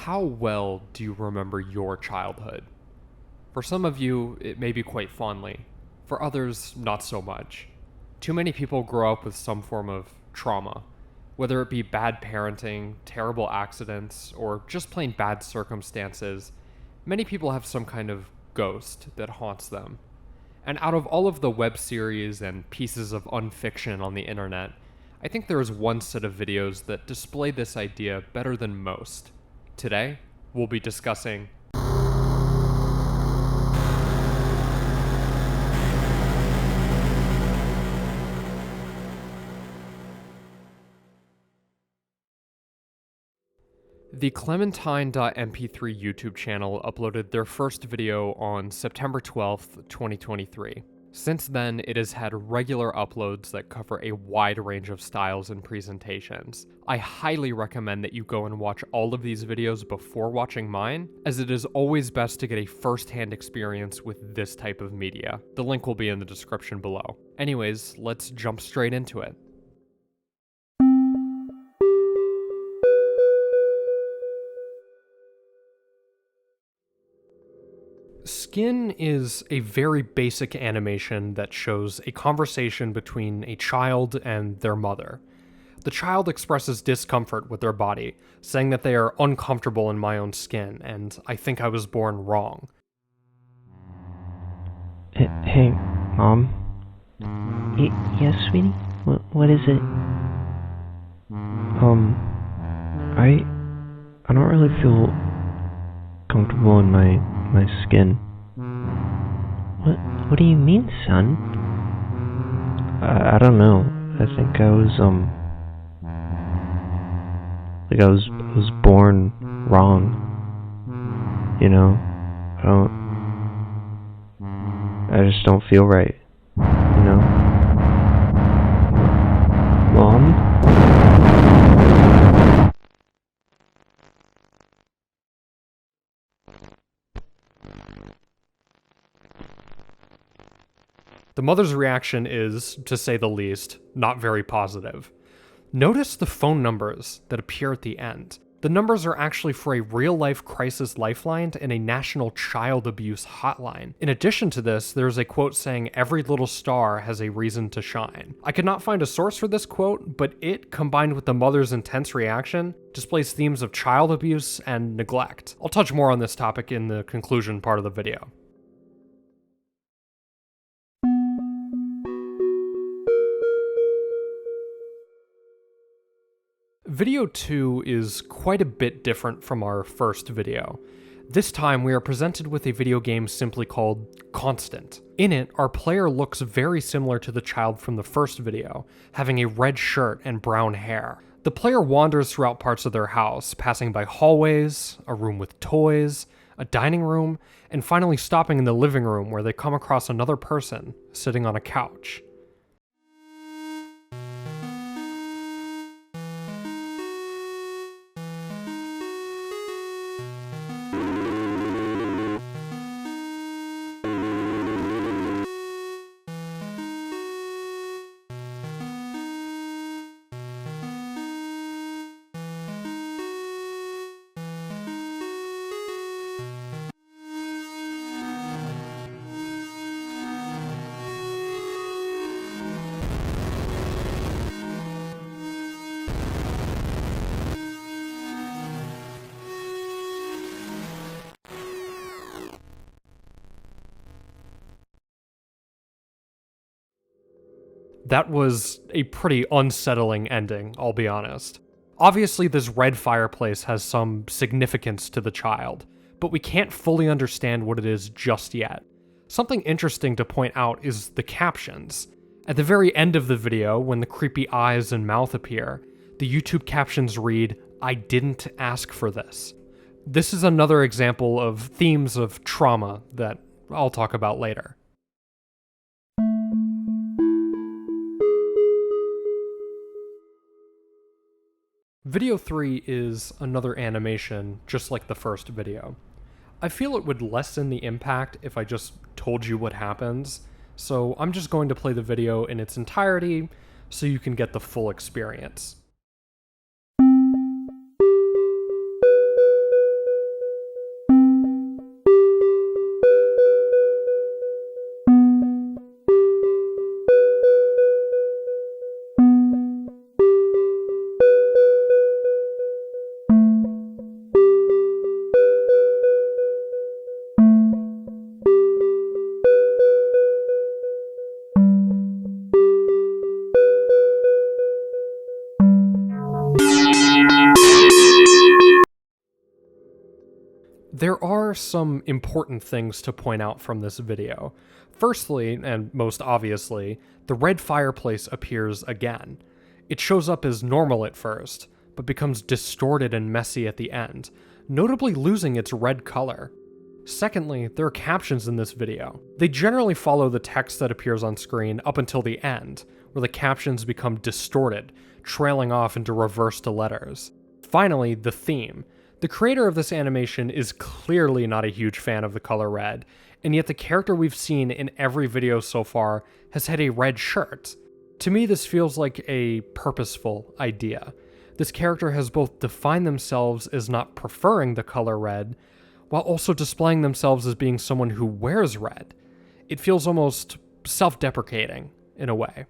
How well do you remember your childhood? For some of you, it may be quite fondly. For others, not so much. Too many people grow up with some form of trauma, whether it be bad parenting, terrible accidents, or just plain bad circumstances. Many people have some kind of ghost that haunts them. And out of all of the web series and pieces of unfiction on the internet, I think there is one set of videos that display this idea better than most. Today, we'll be discussing the Clementine.mp3 YouTube channel uploaded their first video on September 12th, 2023. Since then, it has had regular uploads that cover a wide range of styles and presentations. I highly recommend that you go and watch all of these videos before watching mine, as it is always best to get a first-hand experience with this type of media. The link will be in the description below. Anyways, let's jump straight into it. Skin is a very basic animation that shows a conversation between a child and their mother. The child expresses discomfort with their body, saying that they are uncomfortable in my own skin, and I think I was born wrong. Hey, Mom? Yes, sweetie? What is it? I don't really feel comfortable in my skin. What do you mean, son? I don't know. I think I was, like I was born wrong. You know? I just don't feel right. You know? Mom? The mother's reaction is, to say the least, not very positive. Notice the phone numbers that appear at the end. The numbers are actually for a real-life crisis lifeline and a national child abuse hotline. In addition to this, there's a quote saying, "Every little star has a reason to shine." I could not find a source for this quote, but it, combined with the mother's intense reaction, displays themes of child abuse and neglect. I'll touch more on this topic in the conclusion part of the video. Video 2 is quite a bit different from our first video. This time we are presented with a video game simply called Constant. In it, our player looks very similar to the child from the first video, having a red shirt and brown hair. The player wanders throughout parts of their house, passing by hallways, a room with toys, a dining room, and finally stopping in the living room where they come across another person sitting on a couch. That was a pretty unsettling ending, I'll be honest. Obviously, this red fireplace has some significance to the child, but we can't fully understand what it is just yet. Something interesting to point out is the captions. At the very end of the video, when the creepy eyes and mouth appear, the YouTube captions read, "I didn't ask for this." This is another example of themes of trauma that I'll talk about later. Video 3 is another animation, just like the first video. I feel it would lessen the impact if I just told you what happens, so I'm just going to play the video in its entirety so you can get the full experience. There are some important things to point out from this video. Firstly, and most obviously, the red fireplace appears again. It shows up as normal at first, but becomes distorted and messy at the end, notably losing its red color. Secondly, there are captions in this video. They generally follow the text that appears on screen up until the end, where the captions become distorted, trailing off into reversed letters. Finally, the theme. The creator of this animation is clearly not a huge fan of the color red, and yet the character we've seen in every video so far has had a red shirt. To me, this feels like a purposeful idea. This character has both defined themselves as not preferring the color red, while also displaying themselves as being someone who wears red. It feels almost self-deprecating, in a way.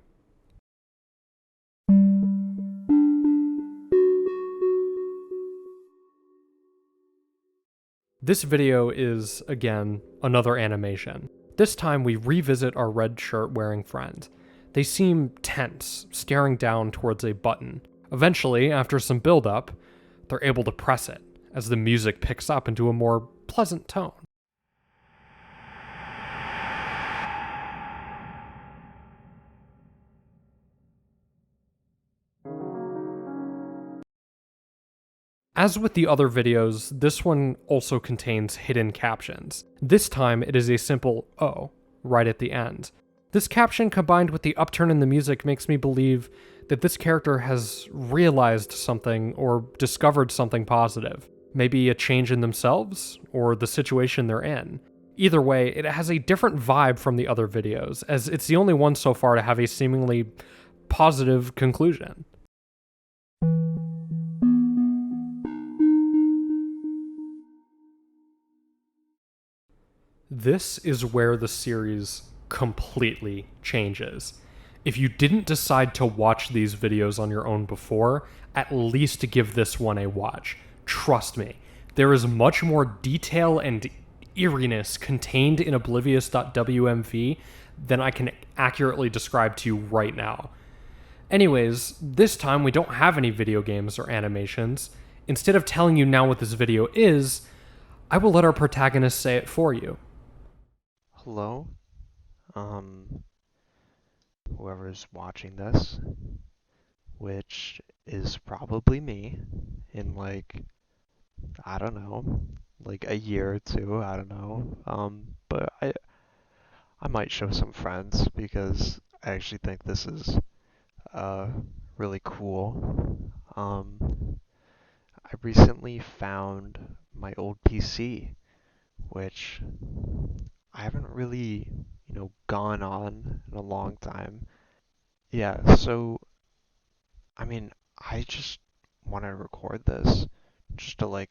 This video is, again, another animation. This time we revisit our red shirt wearing friend. They seem tense, staring down towards a button. Eventually, after some build-up, they're able to press it, as the music picks up into a more pleasant tone. As with the other videos, this one also contains hidden captions. This time it is a simple "oh" right at the end. This caption combined with the upturn in the music makes me believe that this character has realized something or discovered something positive. Maybe a change in themselves, or the situation they're in. Either way, it has a different vibe from the other videos, as it's the only one so far to have a seemingly positive conclusion. This is where the series completely changes. If you didn't decide to watch these videos on your own before, at least give this one a watch. Trust me, there is much more detail and eeriness contained in Oblivious.wmv than I can accurately describe to you right now. Anyways, this time we don't have any video games or animations. Instead of telling you now what this video is, I will let our protagonist say it for you. Hello? Whoever's watching this, which is probably me in like, I don't know, like a year or two, I don't know. But I might show some friends because I actually think this is really cool. I recently found my old PC, which I haven't really, gone on in a long time. Yeah, so, I mean, I just want to record this just to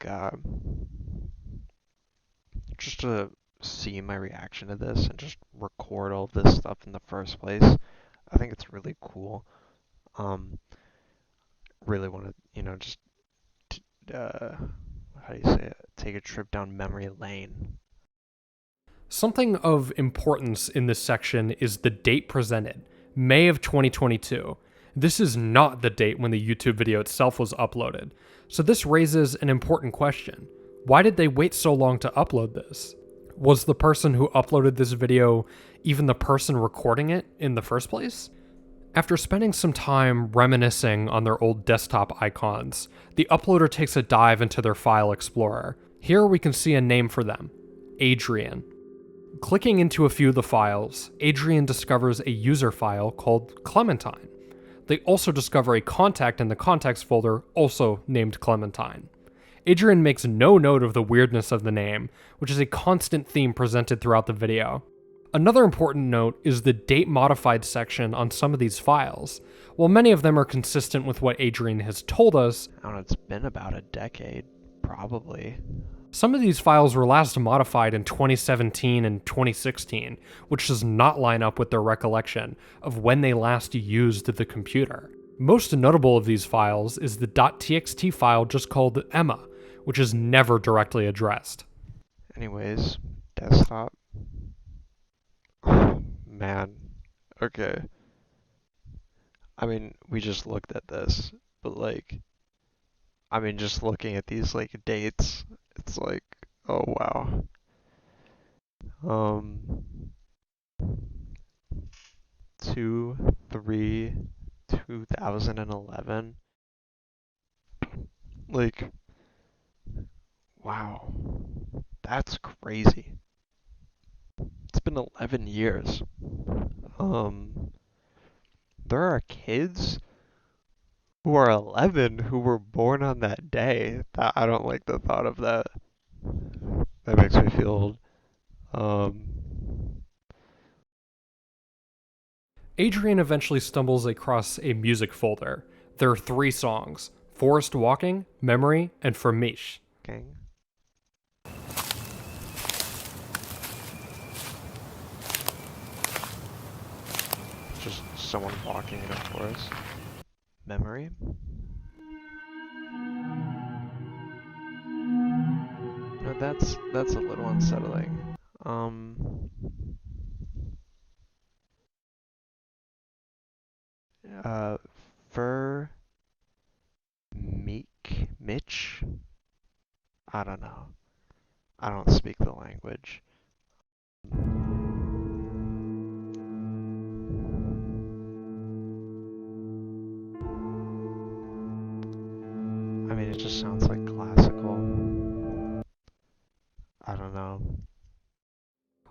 just to see my reaction to this and just record all this stuff in the first place. I think it's really cool. Really want to, just, how do you say it? Take a trip down memory lane. Something of importance in this section is the date presented, May of 2022. This is not the date when the YouTube video itself was uploaded, so this raises an important question. Why did they wait so long to upload this? Was the person who uploaded this video even the person recording it in the first place? After spending some time reminiscing on their old desktop icons, the uploader takes a dive into their file explorer. Here we can see a name for them, Adrian. Clicking into a few of the files, Adrian discovers a user file called Clementine. They also discover a contact in the contacts folder also named Clementine. Adrian makes no note of the weirdness of the name, which is a constant theme presented throughout the video. Another important note is the date modified section on some of these files. While many of them are consistent with what Adrian has told us, I don't know, it's been about a decade, probably. some of these files were last modified in 2017 and 2016, which does not line up with their recollection of when they last used the computer. Most notable of these files is the .txt file just called Emma, which is never directly addressed. Anyways, desktop. Man, okay. I mean, we just looked at this, but just looking at these dates, it's Oh wow. 2011. Like, wow. That's crazy. It's been 11 years. Um, there are kids who are 11 who were born on that day. I don't like the thought of that. That makes me feel old. Um, Adrian eventually stumbles across a music folder. There are 3 songs: Forest Walking, Memory, and Framiche. gang. Just someone walking in a forest. Memory? No, that's a little unsettling. Um, uh, Fur Mitch? I don't know. I don't speak the language. I mean, it just sounds like classical. I don't know.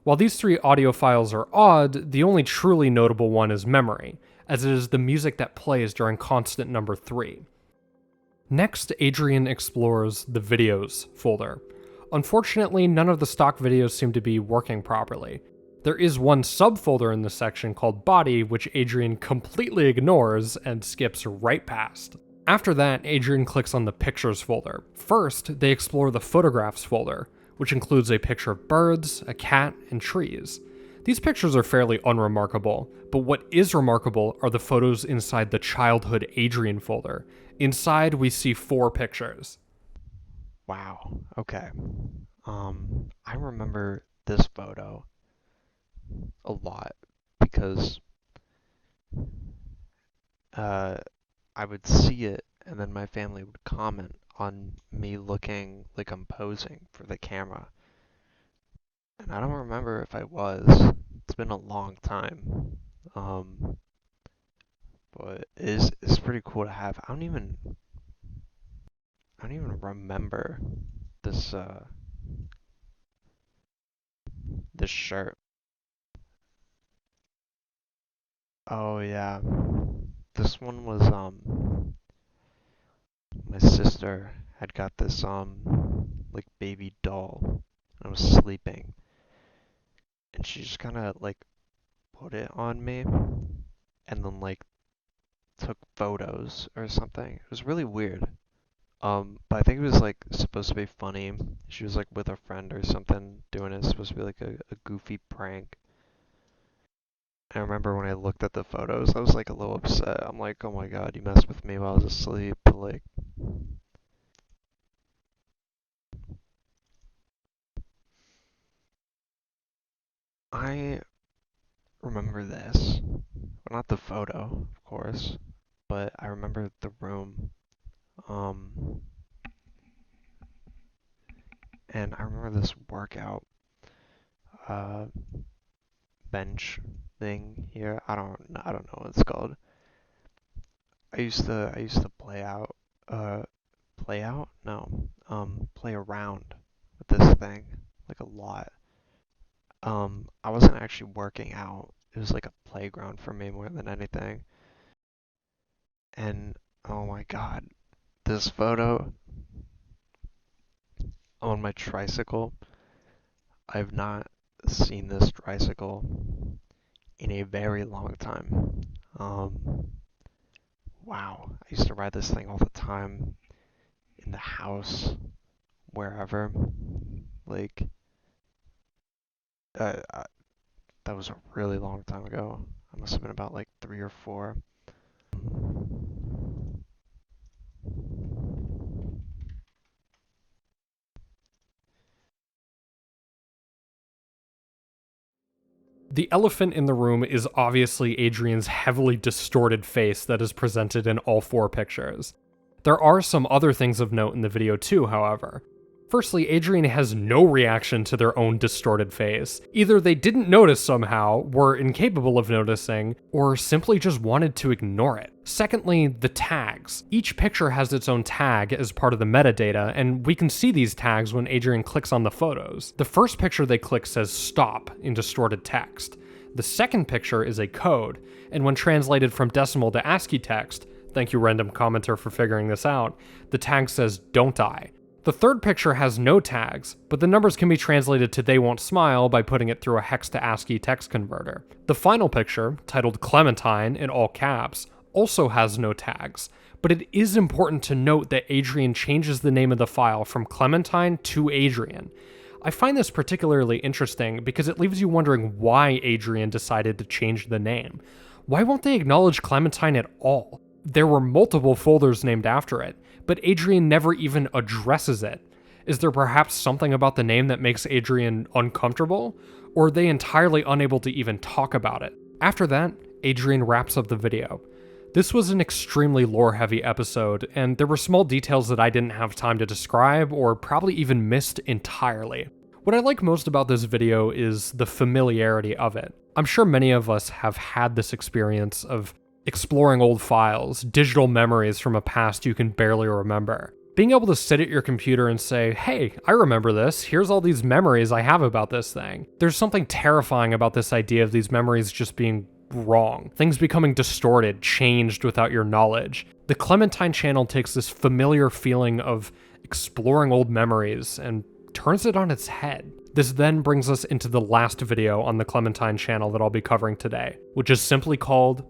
While these 3 audio files are odd, the only truly notable one is Memory, as it is the music that plays during constant number 3. Next, Adrian explores the Videos folder. Unfortunately, none of the stock videos seem to be working properly. There is one subfolder in this section called Body, which Adrian completely ignores and skips right past. After that, Adrian clicks on the Pictures folder. First, they explore the Photographs folder, which includes a picture of birds, a cat, and trees. These pictures are fairly unremarkable, but what is remarkable are the photos inside the Childhood Adrian folder. Inside, we see 4 pictures. Wow. Okay. I remember this photo a lot because uh, I would see it and then my family would comment on me looking like I'm posing for the camera. And I don't remember if I was. It's been a long time. Um, but it's pretty cool to have. I don't even remember this this shirt. Oh yeah. This one was my sister had got this like baby doll. I was sleeping and she just kind of like put it on me and then like took photos or something. It was really weird. But I think it was like supposed to be funny. She was like with a friend or something doing it. It's supposed to be like a goofy prank. I remember when I looked at the photos, I was like a little upset. I'm like, oh my god, you messed with me while I was asleep. Like, I remember this. Well, not the photo, of course, but I remember the room. Um, and I remember this workout uh bench thing here. I don't know what it's called. I used to play out? No. Play around with this thing like a lot. I wasn't actually working out. It was like a playground for me more than anything. And oh my god, this photo on my tricycle. I've not seen this tricycle in a very long time. Um, wow, I used to ride this thing all the time in the house, wherever. Like, uh, uh, that was a really long time ago. I must have been about like 3 or 4. The elephant in the room is obviously Adrian's heavily distorted face that is presented in all 4 pictures. There are some other things of note in the video too, however. Firstly, Adrian has no reaction to their own distorted face. Either they didn't notice somehow, were incapable of noticing, or simply just wanted to ignore it. Secondly, the tags. Each picture has its own tag as part of the metadata, and we can see these tags when Adrian clicks on the photos. The first picture they click says stop in distorted text. The second picture is a code, and when translated from decimal to ASCII text, thank you random commenter for figuring this out, the tag says don't die. The third picture has no tags, but the numbers can be translated to they won't smile by putting it through a hex to ASCII text converter. The final picture, titled Clementine in all caps, also has no tags, but it is important to note that Adrian changes the name of the file from Clementine to Adrian. I find this particularly interesting because it leaves you wondering why Adrian decided to change the name. Why won't they acknowledge Clementine at all? There were multiple folders named after it, but Adrian never even addresses it. Is there perhaps something about the name that makes Adrian uncomfortable? Or are they entirely unable to even talk about it? After that, Adrian wraps up the video. This was an extremely lore-heavy episode, and there were small details that I didn't have time to describe or probably even missed entirely. What I like most about this video is the familiarity of it. I'm sure many of us have had this experience of exploring old files, digital memories from a past you can barely remember. Being able to sit at your computer and say, hey, I remember this, here's all these memories I have about this thing. There's something terrifying about this idea of these memories just being wrong. Things becoming distorted, changed without your knowledge. The Clementine channel takes this familiar feeling of exploring old memories and turns it on its head. This then brings us into the last video on the Clementine channel that I'll be covering today, which is simply called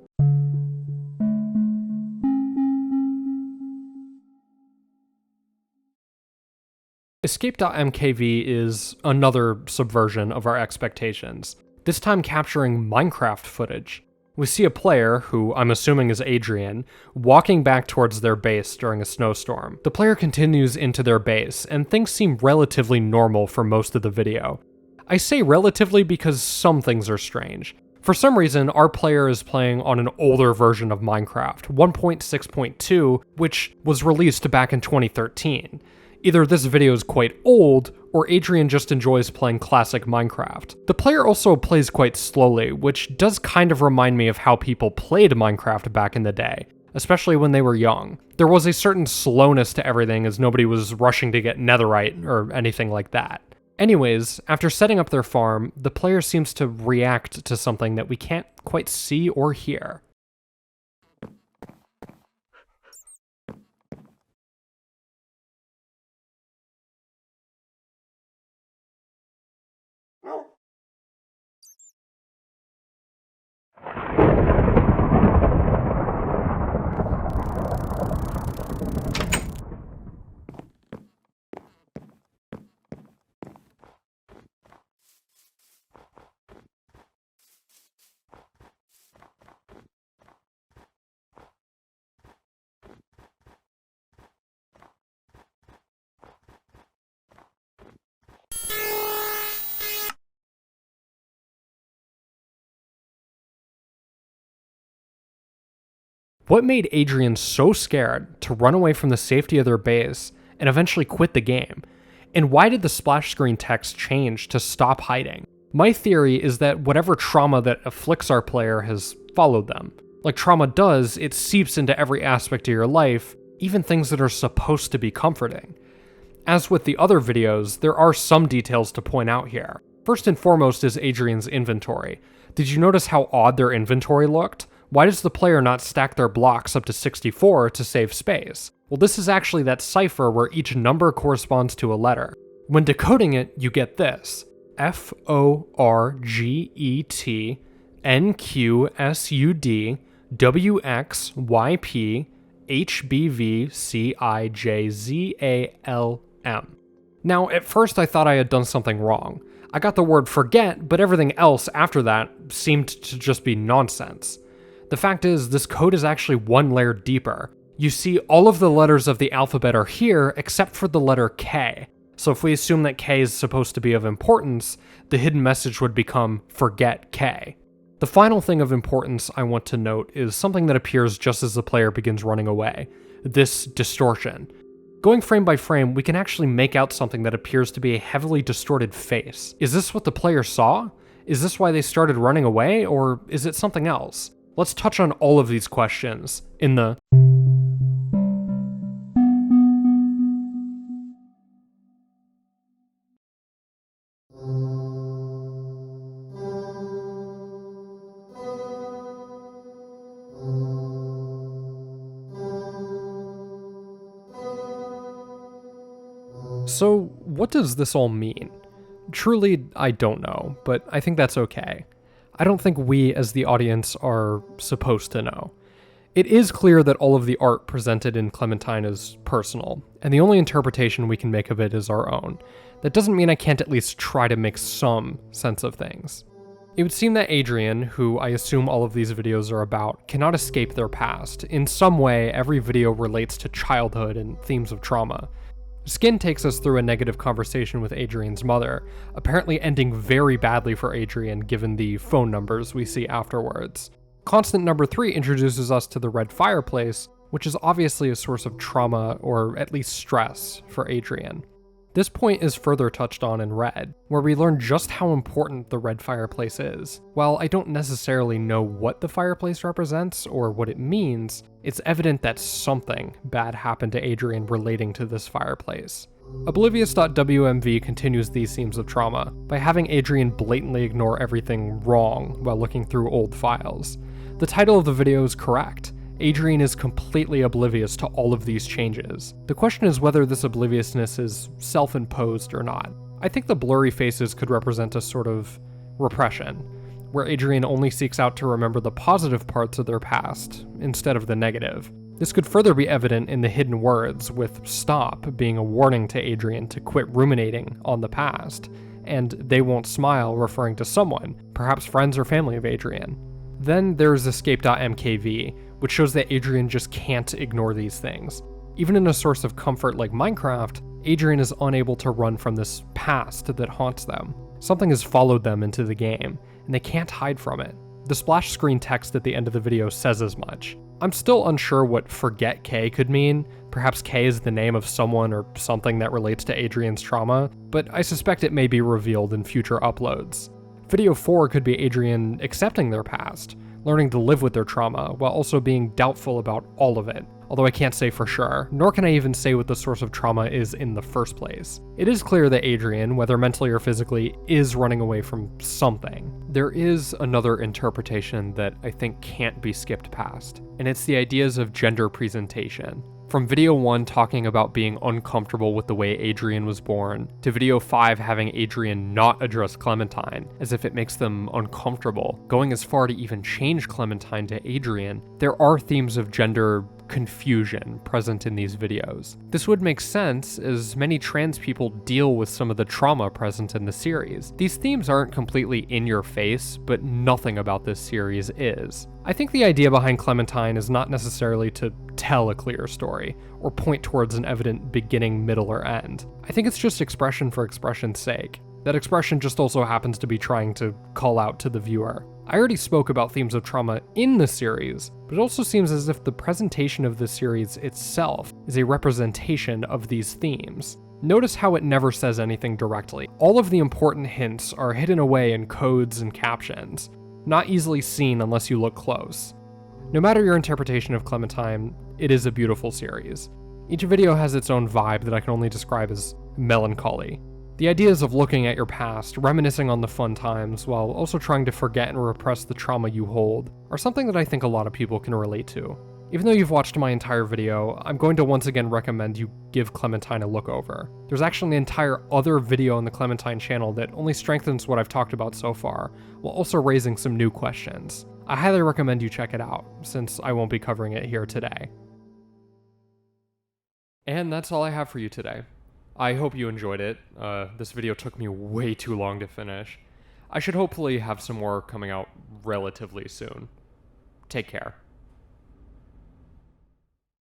Escape.mkv is another subversion of our expectations, this time capturing Minecraft footage. We see a player, who I'm assuming is Adrian, walking back towards their base during a snowstorm. The player continues into their base, and things seem relatively normal for most of the video. I say relatively because some things are strange. For some reason, our player is playing on an older version of Minecraft, 1.6.2, which was released back in 2013. Either this video is quite old, or Adrian just enjoys playing classic Minecraft. The player also plays quite slowly, which does kind of remind me of how people played Minecraft back in the day, especially when they were young. There was a certain slowness to everything as nobody was rushing to get netherite or anything like that. Anyways, after setting up their farm, the player seems to react to something that we can't quite see or hear. What made Adrian so scared to run away from the safety of their base and eventually quit the game? And why did the splash screen text change to stop hiding? My theory is that whatever trauma that afflicts our player has followed them. Like trauma does, it seeps into every aspect of your life, even things that are supposed to be comforting. As with the other videos, there are some details to point out here. First and foremost is Adrian's inventory. Did you notice how odd their inventory looked? Why does the player not stack their blocks up to 64 to save space? Well, this is actually that cipher where each number corresponds to a letter. When decoding it, you get this: FORGETNQSUD Now, at first I thought I had done something wrong. I got the word forget, but everything else after that seemed to just be nonsense. The fact is, this code is actually one layer deeper. You see, all of the letters of the alphabet are here except for the letter K. So if we assume that K is supposed to be of importance, the hidden message would become forget K. The final thing of importance I want to note is something that appears just as the player begins running away. This distortion. Going frame by frame, we can actually make out something that appears to be a heavily distorted face. Is this what the player saw? Is this why they started running away, or is it something else? Let's touch on all of these questions in the So, what does this all mean? Truly, I don't know, but I think that's okay. I don't think we, as the audience, are supposed to know. It is clear that all of the art presented in Clementine is personal, and the only interpretation we can make of it is our own. That doesn't mean I can't at least try to make some sense of things. It would seem that Adrian, who I assume all of these videos are about, cannot escape their past. In some way, every video relates to childhood and themes of trauma. Skin takes us through a negative conversation with Adrian's mother, apparently ending very badly for Adrian given the phone numbers we see afterwards. Constant number 3 introduces us to the red fireplace, which is obviously a source of trauma or at least stress for Adrian. This point is further touched on in Red, where we learn just how important the red fireplace is. While I don't necessarily know what the fireplace represents or what it means, it's evident that something bad happened to Adrian relating to this fireplace. Oblivious.wmv continues these themes of trauma by having Adrian blatantly ignore everything wrong while looking through old files. The title of the video is correct. Adrian is completely oblivious to all of these changes. The question is whether this obliviousness is self-imposed or not. I think the blurry faces could represent a sort of repression, where Adrian only seeks out to remember the positive parts of their past, instead of the negative. This could further be evident in the hidden words, with stop being a warning to Adrian to quit ruminating on the past, and they won't smile referring to someone, perhaps friends or family of Adrian. Then there's Escape.mkv, which shows that Adrian just can't ignore these things. Even in a source of comfort like Minecraft, Adrian is unable to run from this past that haunts them. Something has followed them into the game, and they can't hide from it. The splash screen text at the end of the video says as much. I'm still unsure what Forget K could mean. Perhaps K is the name of someone or something that relates to Adrian's trauma, but I suspect it may be revealed in future uploads. Video 4 could be Adrian accepting their past, learning to live with their trauma, while also being doubtful about all of it, although I can't say for sure, nor can I even say what the source of trauma is in the first place. It is clear that Adrian, whether mentally or physically, is running away from something. There is another interpretation that I think can't be skipped past, and it's the ideas of gender presentation. From video 1 talking about being uncomfortable with the way Adrian was born, to video 5 having Adrian not address Clementine, as if it makes them uncomfortable, going as far to even change Clementine to Adrian, there are themes of gender confusion present in these videos. This would make sense, as many trans people deal with some of the trauma present in the series. These themes aren't completely in your face, but nothing about this series is. I think the idea behind Clementine is not necessarily to tell a clear story, or point towards an evident beginning, middle, or end. I think it's just expression for expression's sake. That expression just also happens to be trying to call out to the viewer. I already spoke about themes of trauma in the series, but it also seems as if the presentation of the series itself is a representation of these themes. Notice how it never says anything directly. All of the important hints are hidden away in codes and captions, not easily seen unless you look close. No matter your interpretation of Clementine, it is a beautiful series. Each video has its own vibe that I can only describe as melancholy. The ideas of looking at your past, reminiscing on the fun times, while also trying to forget and repress the trauma you hold, are something that I think a lot of people can relate to. Even though you've watched my entire video, I'm going to once again recommend you give Clementine a look over. There's actually an entire other video on the Clementine channel that only strengthens what I've talked about so far, while also raising some new questions. I highly recommend you check it out, since I won't be covering it here today. And that's all I have for you today. I hope you enjoyed it. This video took me way too long to finish. I should hopefully have some more coming out relatively soon. Take care.